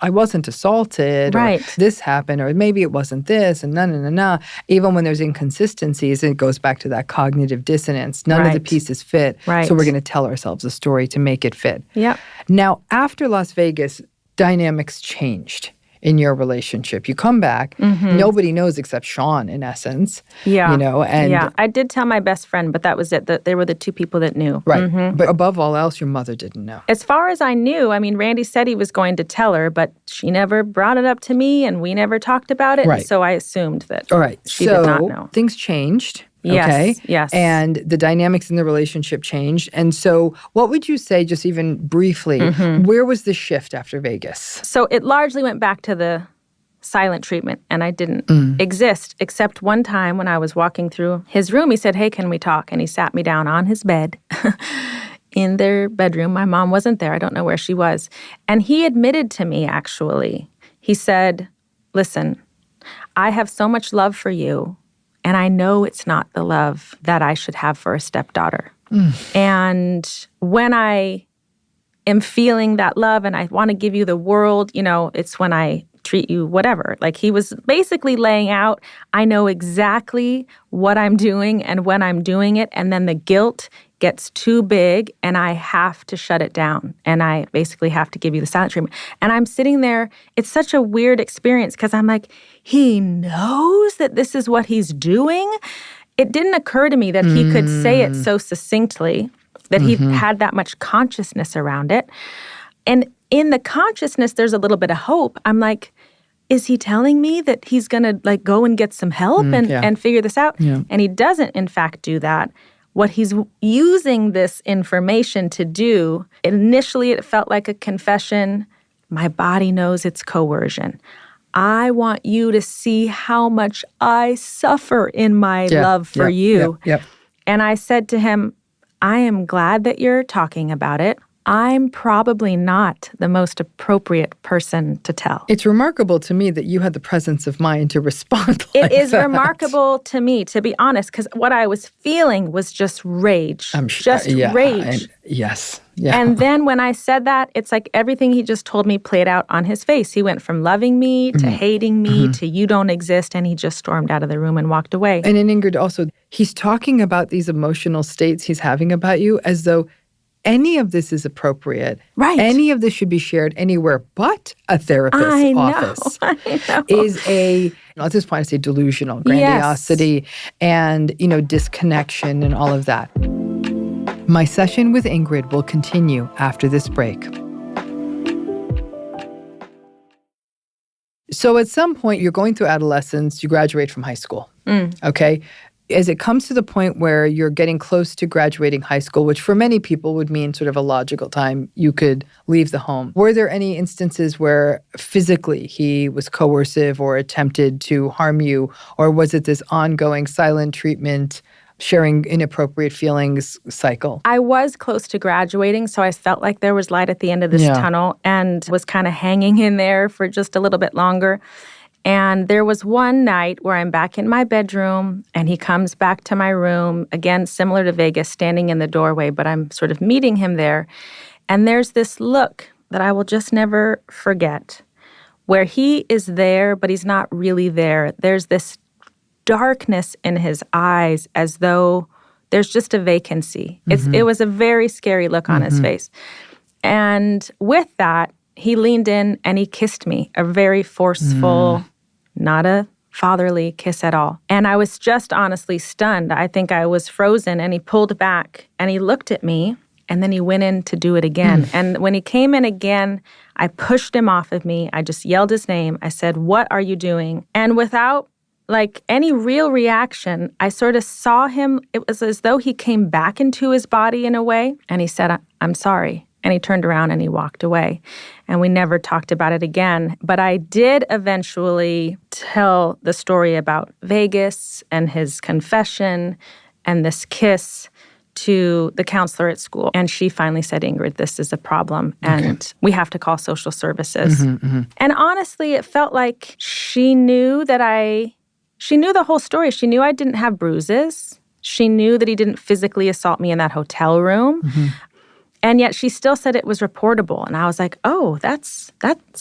I wasn't assaulted, or this happened, or maybe it wasn't this, and no. Even when there's inconsistencies, it goes back to that cognitive dissonance. None of the pieces fit. Right. So we're going to tell ourselves a story to make it fit. Yep. Now, after Las Vegas, dynamics changed. in your relationship. You come back, nobody knows except Sean, in essence. Yeah. And I did tell my best friend, but that was it. They were the two people that knew. Right. But above all else, your mother didn't know. As far as I knew, I mean, Randy said he was going to tell her, but she never brought it up to me and we never talked about it. Right. So I assumed that All right. she did not know. Things changed. Yes, okay. yes. And the dynamics in the relationship changed. And so what would you say, just even briefly, where was the shift after Vegas? So it largely went back to the silent treatment, and I didn't exist, except one time when I was walking through his room, he said, "Hey, can we talk?" And he sat me down on his bed in their bedroom. My mom wasn't there. I don't know where she was. And he admitted to me, actually. He said, "Listen, I have so much love for you, and I know it's not the love that I should have for a stepdaughter. And when I am feeling that love and I want to give you the world, it's when I treat you whatever." Like, he was basically laying out, I know exactly what I'm doing and when I'm doing it, and then the guilt gets too big and I have to shut it down. And I basically have to give you the silent treatment. And I'm sitting there, it's such a weird experience because I'm like, he knows that this is what he's doing? It didn't occur to me that he could say it so succinctly, that he had that much consciousness around it. And in the consciousness, there's a little bit of hope. I'm like, is he telling me that he's going to go and get some help and figure this out? Yeah. And he doesn't, in fact, do that. What he's using this information to do, initially it felt like a confession. My body knows it's coercion. I want you to see how much I suffer in my love for you. And I said to him, I am glad that you're talking about it. I'm probably not the most appropriate person to tell. It's remarkable to me that you had the presence of mind to respond like It is that. remarkable to me, to be honest, because what I was feeling was just rage. I'm sure, just rage. Yes. Yeah. And then when I said that, it's like everything he just told me played out on his face. He went from loving me to hating me to you don't exist, and he just stormed out of the room and walked away. And in Ingrid also, he's talking about these emotional states he's having about you as though any of this is appropriate. Right. Any of this should be shared anywhere but a therapist's office. I know. Is at this point, I say delusional, grandiosity and, disconnection and all of that. My session with Ingrid will continue after this break. So at some point, you're going through adolescence, you graduate from high school, okay? As it comes to the point where you're getting close to graduating high school, which for many people would mean sort of a logical time you could leave the home, were there any instances where physically he was coercive or attempted to harm you, or was it this ongoing silent treatment, sharing inappropriate feelings cycle? I was close to graduating, so I felt like there was light at the end of this tunnel and was kind of hanging in there for just a little bit longer. And there was one night where I'm back in my bedroom and he comes back to my room, again, similar to Vegas, standing in the doorway, but I'm sort of meeting him there. And there's this look that I will just never forget, where he is there, but he's not really there. There's this darkness in his eyes as though there's just a vacancy. It was a very scary look on his face. And with that, he leaned in and he kissed me, a very forceful, not a fatherly kiss at all. And I was just honestly stunned. I think I was frozen, and he pulled back and he looked at me and then he went in to do it again. And when he came in again, I pushed him off of me. I just yelled his name. I said, "What are you doing?" And without any real reaction, I sort of saw him. It was as though he came back into his body in a way. And he said, "I'm sorry." And he turned around and he walked away. And we never talked about it again. But I did eventually tell the story about Vegas and his confession and this kiss to the counselor at school. And she finally said, "Ingrid, this is a problem and we have to call social services." And honestly, it felt like she knew she knew the whole story. She knew I didn't have bruises. She knew that he didn't physically assault me in that hotel room. And yet she still said it was reportable. And I was like, oh, that's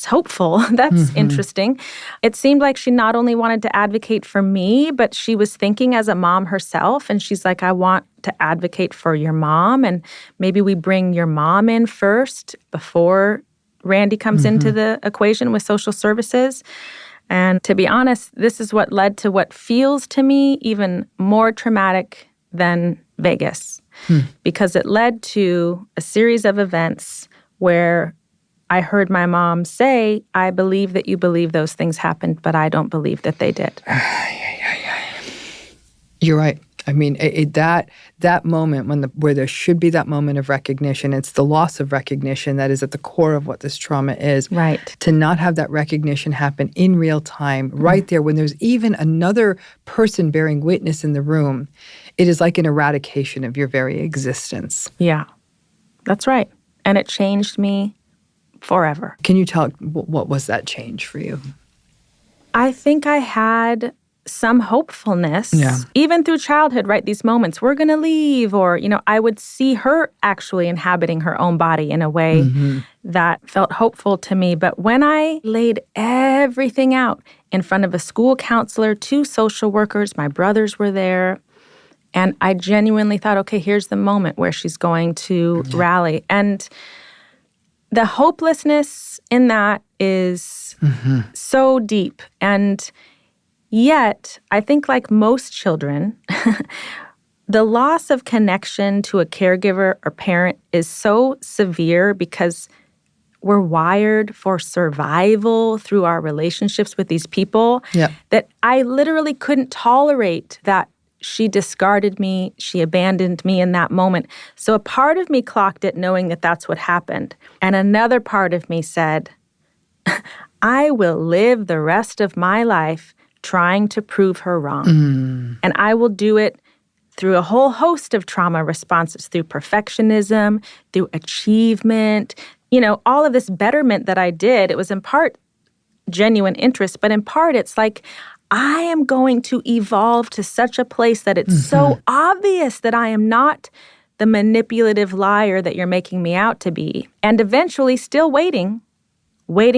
hopeful. That's interesting. It seemed like she not only wanted to advocate for me, but she was thinking as a mom herself. And she's like, I want to advocate for your mom. And maybe we bring your mom in first before Randy comes into the equation with social services. And to be honest, this is what led to what feels to me even more traumatic than Vegas, because it led to a series of events where I heard my mom say, I believe that you believe those things happened, but I don't believe that they did. You're right. I mean, that moment where there should be that moment of recognition, it's the loss of recognition that is at the core of what this trauma is. Right. To not have that recognition happen in real time, right there, when there's even another person bearing witness in the room, it is like an eradication of your very existence. Yeah, that's right. And it changed me forever. Can you tell what was that change for you? I think I had some hopefulness, even through childhood, right? These moments, we're going to leave, or, I would see her actually inhabiting her own body in a way that felt hopeful to me. But when I laid everything out in front of a school counselor, 2 social workers, my brothers were there, and I genuinely thought, okay, here's the moment where she's going to rally. And the hopelessness in that is so deep. And yet, I think like most children, the loss of connection to a caregiver or parent is so severe because we're wired for survival through our relationships with these people that I literally couldn't tolerate that she discarded me, she abandoned me in that moment. So a part of me clocked it knowing that that's what happened. And another part of me said, I will live the rest of my life trying to prove her wrong. And I will do it through a whole host of trauma responses, through perfectionism, through achievement, all of this betterment that I did. It was in part genuine interest, but in part it's like, I am going to evolve to such a place that it's so obvious that I am not the manipulative liar that you're making me out to be. And eventually still waiting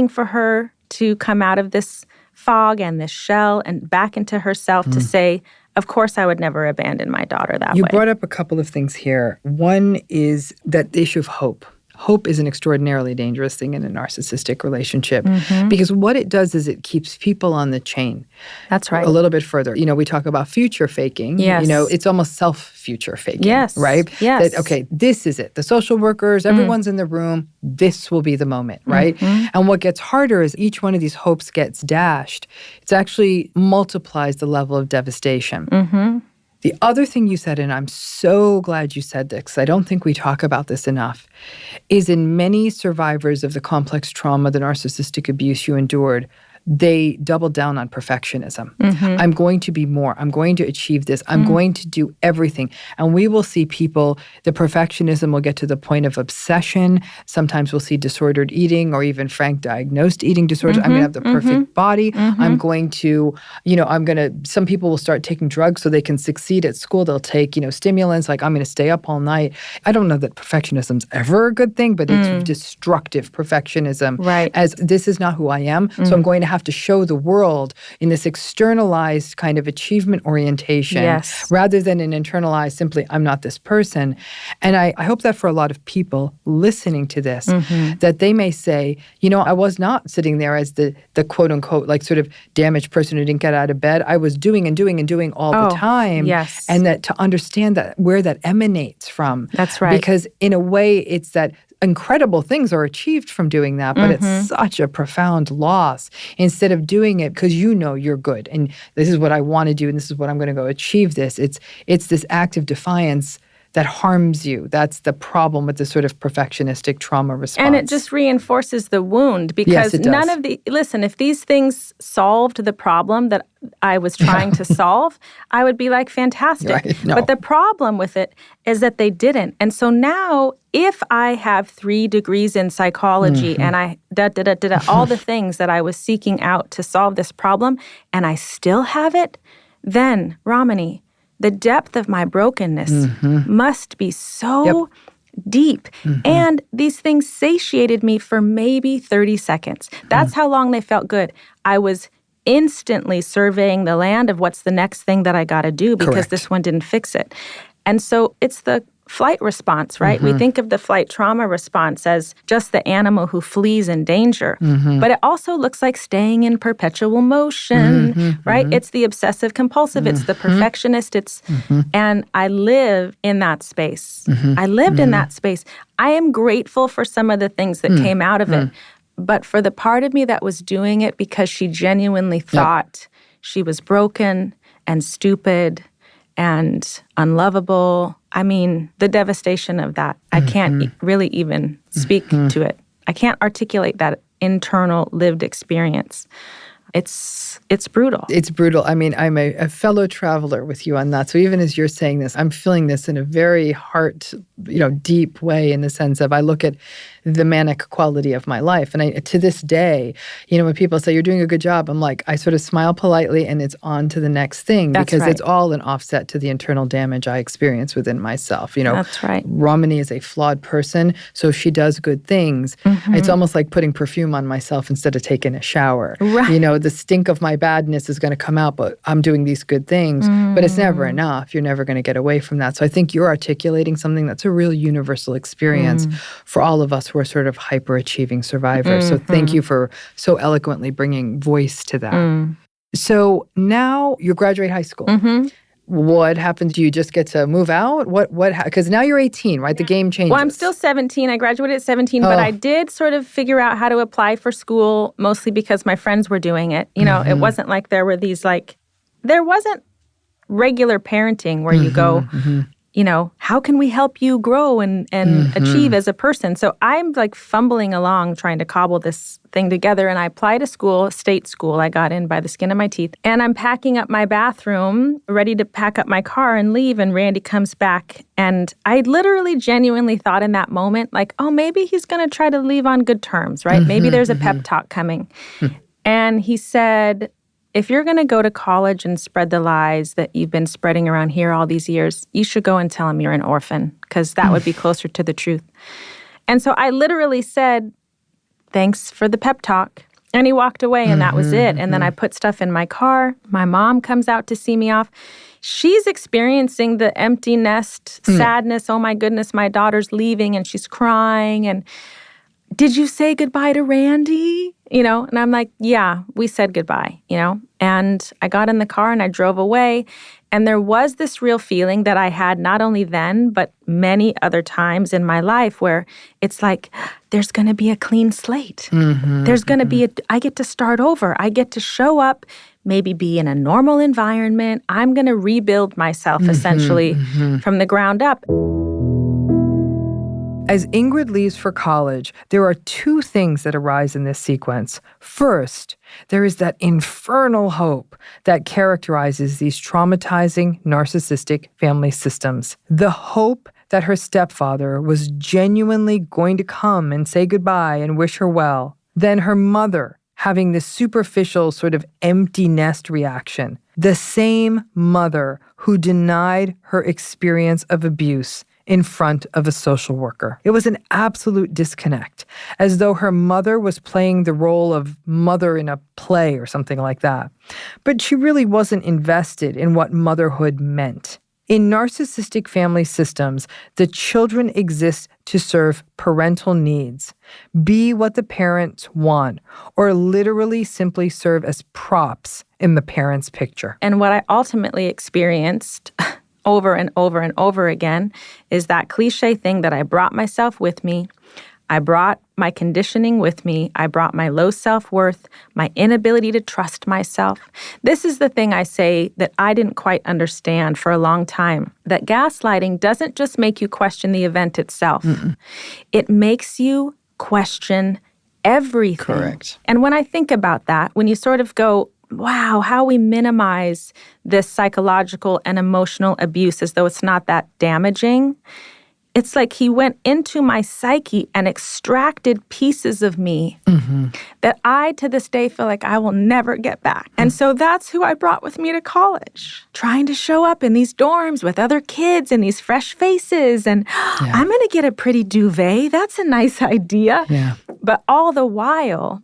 for her to come out of this fog and this shell and back into herself to say, of course I would never abandon my daughter that way. You brought up a couple of things here. One is that the issue of hope. Hope is an extraordinarily dangerous thing in a narcissistic relationship because what it does is it keeps people on the chain. That's right. A little bit further. We talk about future faking. Yes. It's almost self-future faking. Yes. Right? Yes. That, okay, this is it. The social workers, everyone's in the room. This will be the moment, right? And what gets harder is each one of these hopes gets dashed. It actually multiplies the level of devastation. The other thing you said, and I'm so glad you said this, because I don't think we talk about this enough, is in many survivors of the complex trauma, the narcissistic abuse you endured, they double down on perfectionism. I'm going to be more. I'm going to achieve this. I'm going to do everything. And we will see people, the perfectionism will get to the point of obsession. Sometimes we'll see disordered eating or even frank diagnosed eating disorders. I'm going to have the perfect body. I'm going to, some people will start taking drugs so they can succeed at school. They'll take, stimulants, like I'm going to stay up all night. I don't know that perfectionism's ever a good thing, but it's destructive perfectionism. Right. As this is not who I am, so I'm going to have to show the world in this externalized kind of achievement orientation rather than an internalized simply, I'm not this person. And I hope that for a lot of people listening to this, that they may say, I was not sitting there as the quote unquote, like sort of damaged person who didn't get out of bed. I was doing and doing and doing all the time. Yes. And that to understand that where that emanates from. That's right. Because in a way, it's that incredible things are achieved from doing that, but it's such a profound loss. Instead of doing it because you're good and this is what I want to do and this is what I'm going to go achieve this. It's this act of defiance that harms you. That's the problem with the sort of perfectionistic trauma response. And it just reinforces the wound because none of if these things solved the problem that I was trying to solve, I would be like, fantastic. Right, no. But the problem with it is that they didn't. And so now if I have 3 degrees in psychology and I all the things that I was seeking out to solve this problem and I still have it, then, Ramani, the depth of my brokenness must be so deep. And these things satiated me for maybe 30 seconds. That's how long they felt good. I was instantly surveying the land of what's the next thing that I got to do because this one didn't fix it. And so it's the flight response, right? We think of the flight trauma response as just the animal who flees in danger. But it also looks like staying in perpetual motion, right? It's the obsessive compulsive, it's the perfectionist, and I live in that space. I lived in that space. I am grateful for some of the things that came out of it. But for the part of me that was doing it because she genuinely thought she was broken and stupid and unlovable, I mean, the devastation of that, I can't really even speak to it. I can't articulate that internal lived experience. It's brutal. It's brutal. I mean, I'm a fellow traveler with you on that. So even as you're saying this, I'm feeling this in a very deep way, in the sense of I look at the manic quality of my life. And to this day, when people say you're doing a good job, I'm like, I sort of smile politely and it's on to the next thing. That's because right. it's all an offset to the internal damage I experience within myself. That's right. Ramani is a flawed person, so if she does good things, it's almost like putting perfume on myself instead of taking a shower. Right. The stink of my badness is going to come out, but I'm doing these good things. But it's never enough. You're never going to get away from that. So I think you're articulating something that's a real universal experience for all of us who are sort of hyper-achieving survivors. So thank you for so eloquently bringing voice to that. So now you graduate high school. What happens? Do you just get to move out? Because now you're 18, right? The game changes. Well, I'm still 17. I graduated at 17, but I did sort of figure out how to apply for school, mostly because my friends were doing it. It wasn't like there were these there wasn't regular parenting where you go, how can we help you grow and achieve as a person? So I'm fumbling along trying to cobble this thing together. And I applied to school, state school. I got in by the skin of my teeth. And I'm packing up my bathroom, ready to pack up my car and leave. And Randy comes back. And I literally genuinely thought in that moment, maybe he's going to try to leave on good terms, right? Maybe there's a pep talk coming. And he said, if you're going to go to college and spread the lies that you've been spreading around here all these years, you should go and tell him you're an orphan, because that would be closer to the truth. And so I literally said, thanks for the pep talk. And he walked away, and that was it. And then I put stuff in my car. My mom comes out to see me off. She's experiencing the empty nest sadness. Oh, my goodness, my daughter's leaving, and she's crying. And did you say goodbye to Randy? And I'm like, yeah, we said goodbye, And I got in the car and I drove away. And there was this real feeling that I had not only then, but many other times in my life where it's like, there's going to be a clean slate. There's going to be I get to start over. I get to show up, maybe be in a normal environment. I'm going to rebuild myself essentially from the ground up. As Ingrid leaves for college, there are two things that arise in this sequence. First, there is that infernal hope that characterizes these traumatizing, narcissistic family systems. The hope that her stepfather was genuinely going to come and say goodbye and wish her well. Then her mother having this superficial sort of empty nest reaction. The same mother who denied her experience of abuse in front of a social worker. It was an absolute disconnect, as though her mother was playing the role of mother in a play or something like that. But she really wasn't invested in what motherhood meant. In narcissistic family systems, the children exist to serve parental needs, be what the parents want, or literally simply serve as props in the parents' picture. And what I ultimately experienced over and over and over again is that cliche thing that I brought myself with me. I brought my conditioning with me. I brought my low self-worth, my inability to trust myself. This is the thing I say that I didn't quite understand for a long time, that gaslighting doesn't just make you question the event itself. It makes you question everything. Correct. And when I think about that, when you sort of go, wow, how we minimize this psychological and emotional abuse as though it's not that damaging. It's like he went into my psyche and extracted pieces of me that I, to this day, feel like I will never get back. And so that's who I brought with me to college, trying to show up in these dorms with other kids and these fresh faces. And I'm going to get a pretty duvet. That's a nice idea. Yeah. But all the while,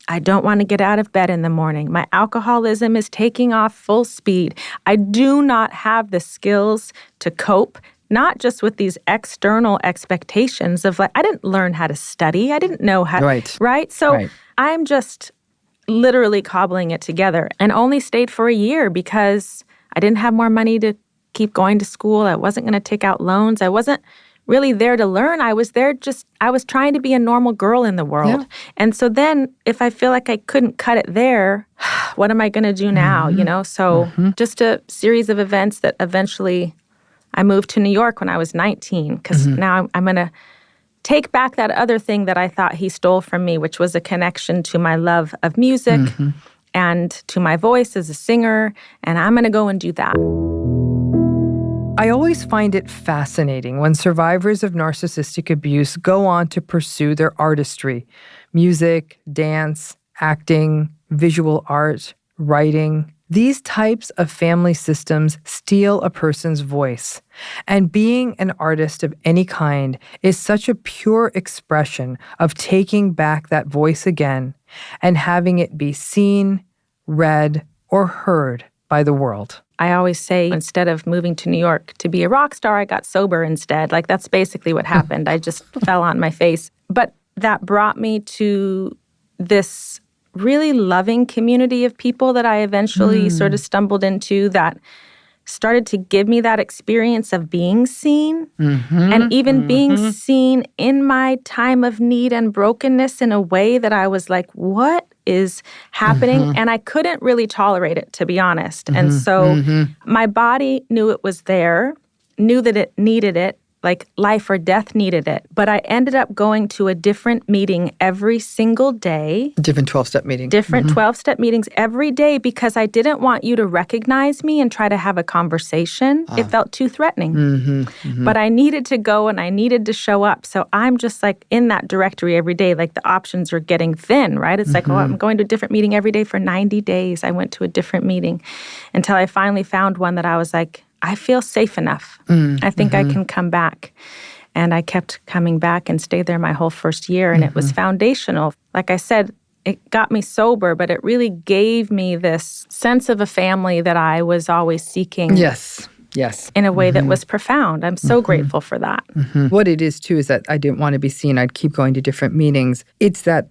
I don't want to get out of bed in the morning. My alcoholism is taking off full speed. I do not have the skills to cope, not just with these external expectations of like, I didn't learn how to study. I didn't know how, right? So I'm just literally cobbling it together and only stayed for a year because I didn't have more money to keep going to school. I wasn't going to take out loans. I wasn't really there to learn. I was trying to be a normal girl in the world. Yeah. And so then if I feel like I couldn't cut it there, what am I going to do now? You know, so just a series of events that eventually I moved to New York when I was 19 because now I'm going to take back that other thing that I thought he stole from me, which was a connection to my love of music and to my voice as a singer. And I'm going to go and do that. I always find it fascinating when survivors of narcissistic abuse go on to pursue their artistry, music, dance, acting, visual art, writing. These types of family systems steal a person's voice. And being an artist of any kind is such a pure expression of taking back that voice again and having it be seen, read, or heard by the world. I always say instead of moving to New York to be a rock star, I got sober instead. Like that's basically what happened. I just fell on my face. But that brought me to this really loving community of people that I eventually sort of stumbled into that started to give me that experience of being seen and even being seen in my time of need and brokenness in a way that I was like, what is happening? And I couldn't really tolerate it, to be honest. And so my body knew it was there, knew that it needed it, like life or death needed it. But I ended up going to a different meeting every single day. Different 12-step meeting. Different 12-step meetings every day because I didn't want you to recognize me and try to have a conversation. It felt too threatening. But I needed to go and I needed to show up. So I'm just like in that directory every day, like the options are getting thin, right? It's like, oh, I'm going to a different meeting every day for 90 days. I went to a different meeting until I finally found one that I was like, I feel safe enough. I think I can come back. And I kept coming back and stayed there my whole first year. And it was foundational. Like I said, it got me sober, but it really gave me this sense of a family that I was always seeking. Yes. In a way that was profound. I'm so grateful for that. What it is, too, is that I didn't want to be seen. I'd keep going to different meetings. It's that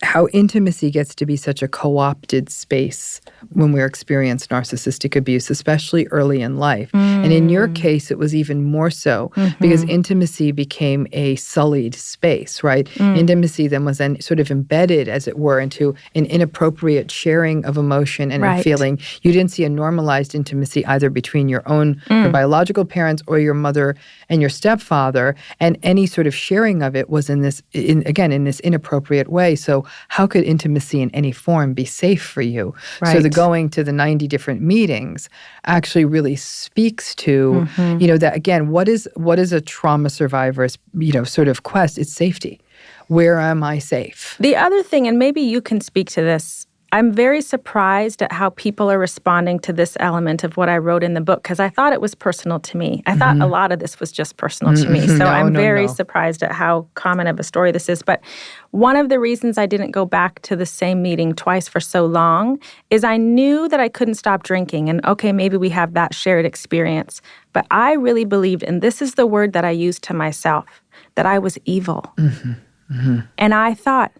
how intimacy gets to be such a co-opted space when we experience narcissistic abuse, especially early in life. And in your case, it was even more so because intimacy became a sullied space, right? Intimacy then was then sort of embedded, as it were, into an inappropriate sharing of emotion and a feeling. You didn't see a normalized intimacy either between your own your biological parents or your mother and your stepfather, and any sort of sharing of it was in this inappropriate way. So how could intimacy in any form be safe for you? So the going to the 90 different meetings actually really speaks to, that again, what is a trauma survivor's, sort of quest? It's safety. Where am I safe? The other thing, and maybe you can speak to this, I'm very surprised at how people are responding to this element of what I wrote in the book because I thought it was personal to me. I thought a lot of this was just personal to me. So I'm very surprised at how common of a story this is. But one of the reasons I didn't go back to the same meeting twice for so long is I knew that I couldn't stop drinking. And okay, maybe we have that shared experience. But I really believed, and this is the word that I used to myself, that I was evil. And I thought,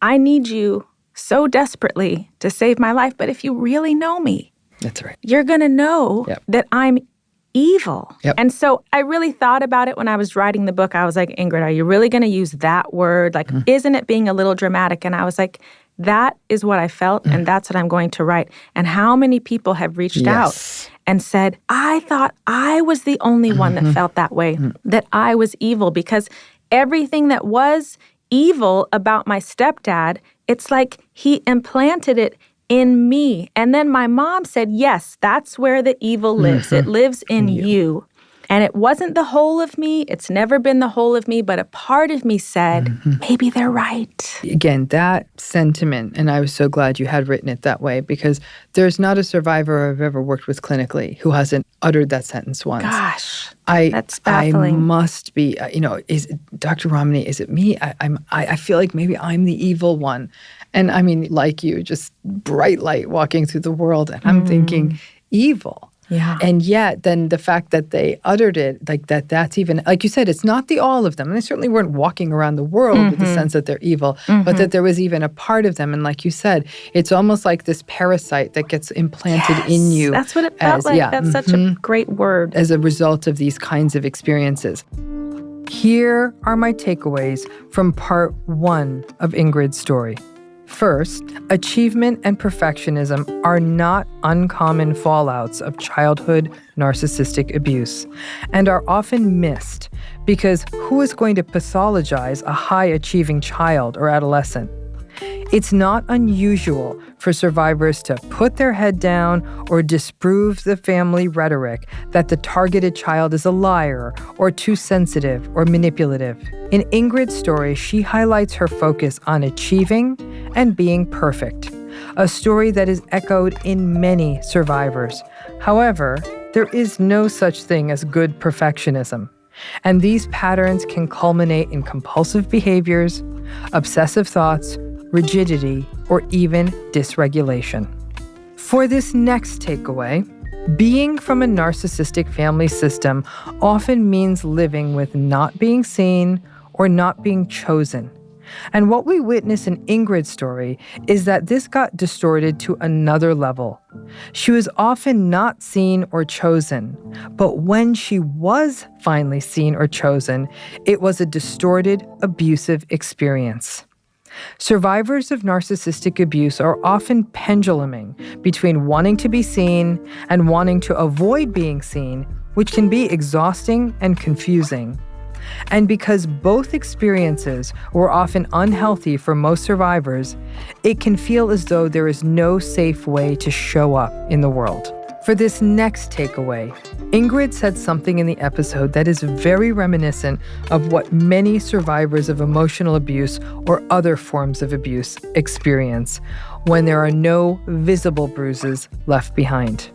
I need you so desperately to save my life. But if you really know me, that's right, you're going to know that I'm evil. And so I really thought about it when I was writing the book. I was like, Ingrid, are you really going to use that word? Like, isn't it being a little dramatic? And I was like, that is what I felt, and that's what I'm going to write. And how many people have reached out and said, I thought I was the only one that felt that way, that I was evil, because everything that was evil about my stepdad, it's like he implanted it in me. And then my mom said, yes, that's where the evil lives. It lives in you. And it wasn't the whole of me. It's never been the whole of me. But a part of me said, maybe they're right. Again, that sentiment, and I was so glad you had written it that way, because there's not a survivor I've ever worked with clinically who hasn't uttered that sentence once. Gosh, that's baffling. I must be, is Dr. Ramani, is it me? I feel like maybe I'm the evil one. And I mean, like you, just bright light walking through the world. And I'm thinking, evil. Yeah. And yet, then the fact that they uttered it, like that's even, like you said, it's not the all of them. And they certainly weren't walking around the world with the sense that they're evil, but that there was even a part of them. And like you said, it's almost like this parasite that gets implanted in you. That's what it felt like. That's such a great word. As a result of these kinds of experiences. Here are my takeaways from part 1 of Ingrid's story. First, achievement and perfectionism are not uncommon fallouts of childhood narcissistic abuse and are often missed because who is going to pathologize a high-achieving child or adolescent? It's not unusual for survivors to put their head down or disprove the family rhetoric that the targeted child is a liar or too sensitive or manipulative. In Ingrid's story, she highlights her focus on achieving and being perfect, a story that is echoed in many survivors. However, there is no such thing as good perfectionism, and these patterns can culminate in compulsive behaviors, obsessive thoughts, rigidity, or even dysregulation. For this next takeaway, being from a narcissistic family system often means living with not being seen or not being chosen. And what we witness in Ingrid's story is that this got distorted to another level. She was often not seen or chosen, but when she was finally seen or chosen, it was a distorted, abusive experience. Survivors of narcissistic abuse are often penduluming between wanting to be seen and wanting to avoid being seen, which can be exhausting and confusing. And because both experiences were often unhealthy for most survivors, it can feel as though there is no safe way to show up in the world. For this next takeaway, Ingrid said something in the episode that is very reminiscent of what many survivors of emotional abuse or other forms of abuse experience when there are no visible bruises left behind.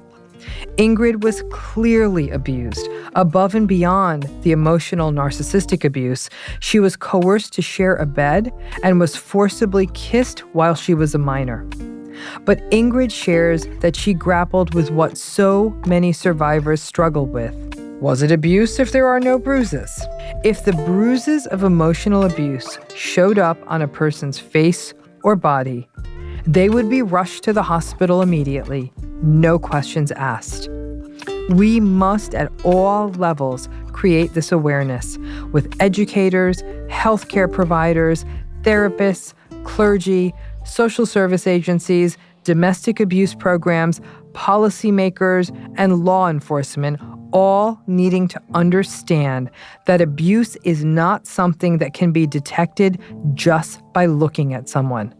Ingrid was clearly abused. Above and beyond the emotional narcissistic abuse, she was coerced to share a bed and was forcibly kissed while she was a minor. But Ingrid shares that she grappled with what so many survivors struggle with. Was it abuse if there are no bruises? If the bruises of emotional abuse showed up on a person's face or body, they would be rushed to the hospital immediately, no questions asked. We must at all levels create this awareness with educators, healthcare providers, therapists, clergy, social service agencies, domestic abuse programs, policymakers, and law enforcement, all needing to understand that abuse is not something that can be detected just by looking at someone.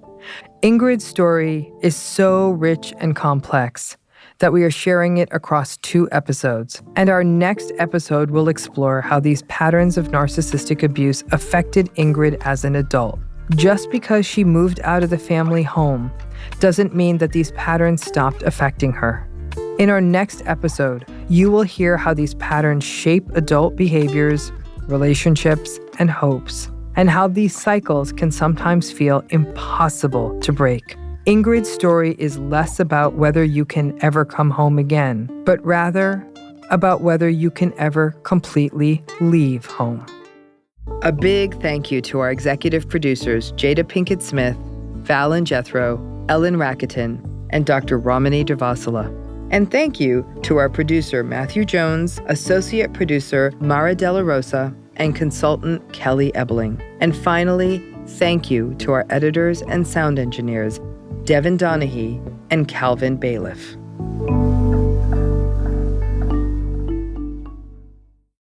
Ingrid's story is so rich and complex that we are sharing it across 2 episodes. And our next episode will explore how these patterns of narcissistic abuse affected Ingrid as an adult. Just because she moved out of the family home doesn't mean that these patterns stopped affecting her. In our next episode, you will hear how these patterns shape adult behaviors, relationships, and hopes, and how these cycles can sometimes feel impossible to break. Ingrid's story is less about whether you can ever come home again, but rather about whether you can ever completely leave home. A big thank you to our executive producers, Jada Pinkett Smith, Fallon Jethro, Ellen Rakuten, and Dr. Ramani Devasula. And thank you to our producer, Matthew Jones, associate producer, Mara Della Rosa, and consultant, Kelly Ebeling. And finally, thank you to our editors and sound engineers, Devin Donaghy and Calvin Bailiff.